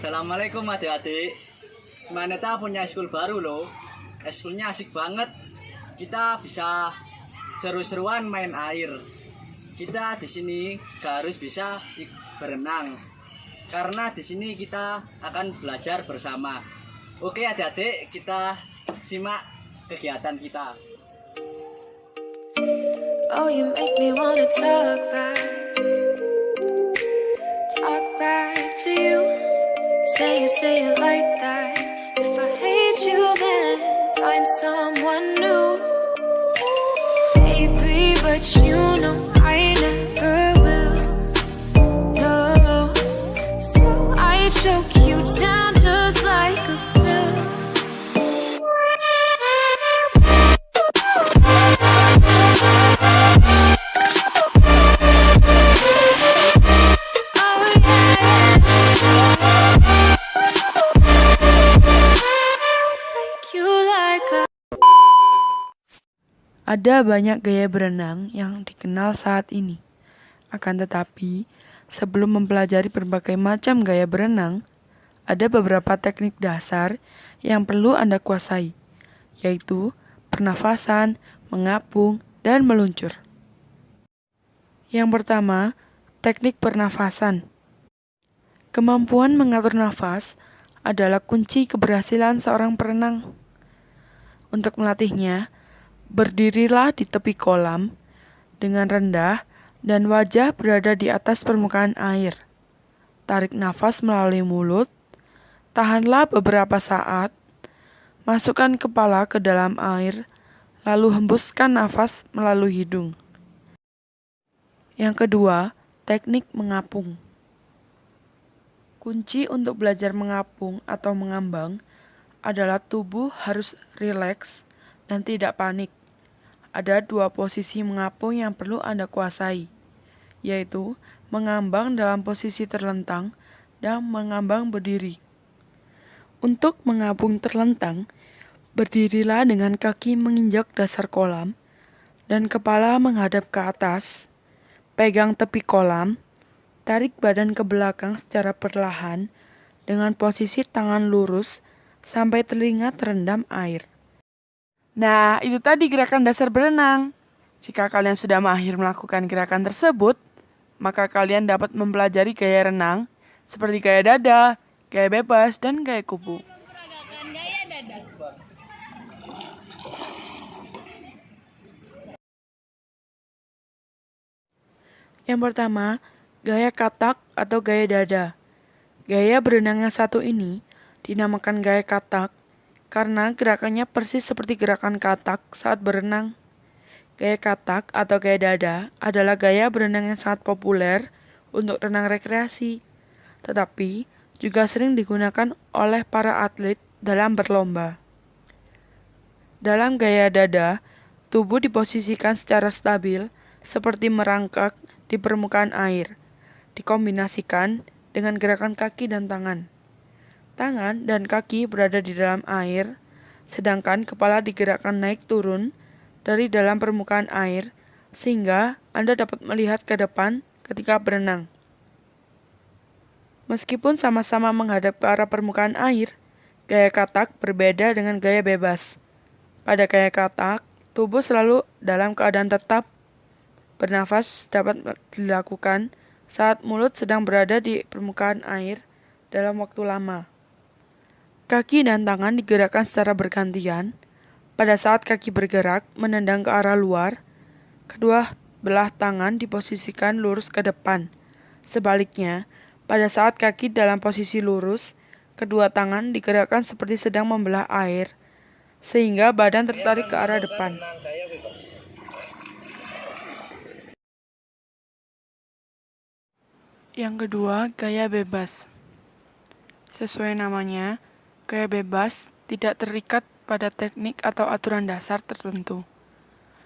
Assalamualaikum adik-adik. Semaneta punya eskul baru loh. Eskulnya asik banget. Kita bisa seru-seruan main air. Kita di sini gak harus bisa berenang. Karena di sini kita akan belajar bersama. Oke adik-adik, kita simak kegiatan kita. Oh, you make me wanna talk back to you. Say it like that. If I hate you, then find someone new. Baby, but you know I never will. No, so I choke you down just like a pill. Ada banyak gaya berenang yang dikenal saat ini. Akan tetapi, sebelum mempelajari berbagai macam gaya berenang, ada beberapa teknik dasar yang perlu Anda kuasai, yaitu pernafasan, mengapung, dan meluncur. Yang pertama, teknik pernafasan. Kemampuan mengatur nafas adalah kunci keberhasilan seorang perenang. Untuk melatihnya, berdirilah di tepi kolam dengan rendah dan wajah berada di atas permukaan air. Tarik nafas melalui mulut, tahanlah beberapa saat, masukkan kepala ke dalam air, lalu hembuskan nafas melalui hidung. Yang kedua, teknik mengapung. Kunci untuk belajar mengapung atau mengambang adalah tubuh harus rileks dan tidak panik. Ada dua posisi mengapung yang perlu Anda kuasai, yaitu mengambang dalam posisi terlentang dan mengambang berdiri. Untuk mengapung terlentang, berdirilah dengan kaki menginjak dasar kolam dan kepala menghadap ke atas. Pegang tepi kolam, tarik badan ke belakang secara perlahan dengan posisi tangan lurus sampai telinga terendam air. Nah, itu tadi gerakan dasar berenang. Jika kalian sudah mahir melakukan gerakan tersebut, maka kalian dapat mempelajari gaya renang seperti gaya dada, gaya bebas, dan gaya kupu. Yang pertama, gaya katak atau gaya dada. Gaya berenang yang satu ini dinamakan gaya katak karena gerakannya persis seperti gerakan katak saat berenang. Gaya katak atau gaya dada adalah gaya berenang yang sangat populer untuk renang rekreasi, tetapi juga sering digunakan oleh para atlet dalam berlomba. Dalam gaya dada, tubuh diposisikan secara stabil seperti merangkak di permukaan air, dikombinasikan dengan gerakan kaki dan tangan. Tangan dan kaki berada di dalam air, sedangkan kepala digerakkan naik turun dari dalam permukaan air, sehingga Anda dapat melihat ke depan ketika berenang. Meskipun sama-sama menghadap ke arah permukaan air, gaya katak berbeda dengan gaya bebas. Pada gaya katak, tubuh selalu dalam keadaan tetap. Bernafas dapat dilakukan saat mulut sedang berada di permukaan air dalam waktu lama. Kaki dan tangan digerakkan secara bergantian. Pada saat kaki bergerak menendang ke arah luar, kedua belah tangan diposisikan lurus ke depan. Sebaliknya, pada saat kaki dalam posisi lurus, kedua tangan digerakkan seperti sedang membelah air, sehingga badan tertarik ke arah depan. Yang kedua, gaya bebas. Sesuai namanya, gaya bebas tidak terikat pada teknik atau aturan dasar tertentu.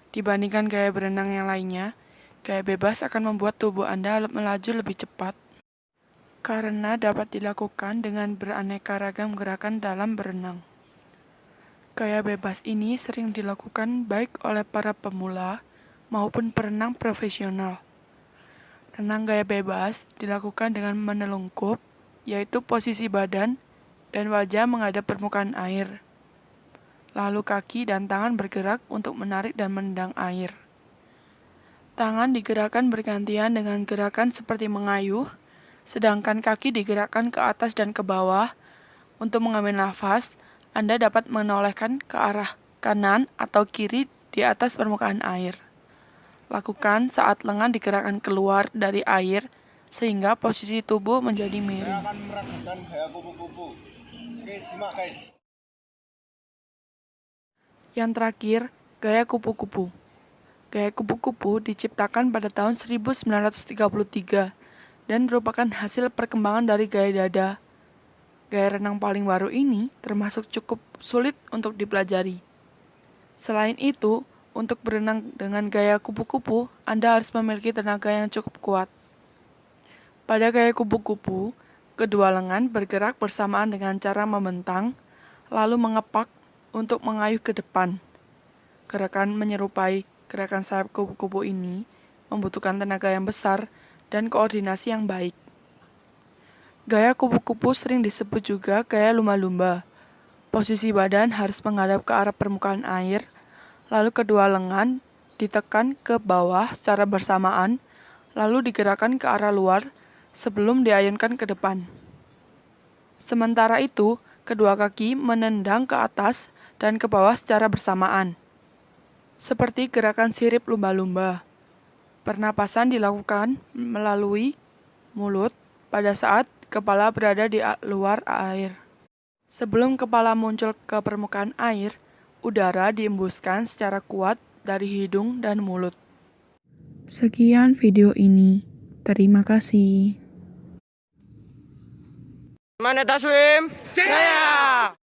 Dibandingkan gaya berenang yang lainnya, gaya bebas akan membuat tubuh Anda melaju lebih cepat karena dapat dilakukan dengan beraneka ragam gerakan dalam berenang. Gaya bebas ini sering dilakukan baik oleh para pemula maupun perenang profesional. Renang gaya bebas dilakukan dengan menelungkup, yaitu posisi badan dan wajah menghadap permukaan air. Lalu kaki dan tangan bergerak untuk menarik dan menendang air. Tangan digerakkan bergantian dengan gerakan seperti mengayuh, sedangkan kaki digerakkan ke atas dan ke bawah. Untuk mengambil nafas, Anda dapat menolehkan ke arah kanan atau kiri di atas permukaan air. Lakukan saat lengan digerakkan keluar dari air sehingga posisi tubuh menjadi miring. Saya akan meragukan gaya kupu-kupu. Oke, simak guys. Yang terakhir, gaya kupu-kupu. Gaya kupu-kupu diciptakan pada tahun 1933 dan merupakan hasil perkembangan dari gaya dada. Gaya renang paling baru ini termasuk cukup sulit untuk dipelajari. Selain itu, untuk berenang dengan gaya kupu-kupu, Anda harus memiliki tenaga yang cukup kuat. Pada gaya kupu-kupu, kedua lengan bergerak bersamaan dengan cara membentang, lalu mengepak untuk mengayuh ke depan. Gerakan menyerupai gerakan sayap kupu-kupu ini membutuhkan tenaga yang besar dan koordinasi yang baik. Gaya kupu-kupu sering disebut juga gaya lumba-lumba. Posisi badan harus menghadap ke arah permukaan air, lalu kedua lengan ditekan ke bawah secara bersamaan, lalu digerakkan ke arah luar sebelum diayunkan ke depan. Sementara itu, kedua kaki menendang ke atas dan ke bawah secara bersamaan. Seperti gerakan sirip lumba-lumba. Pernapasan dilakukan melalui mulut pada saat kepala berada di luar air. Sebelum kepala muncul ke permukaan air, udara diembuskan secara kuat dari hidung dan mulut. Sekian video ini. Terima kasih. Mana Taswim? Jaya!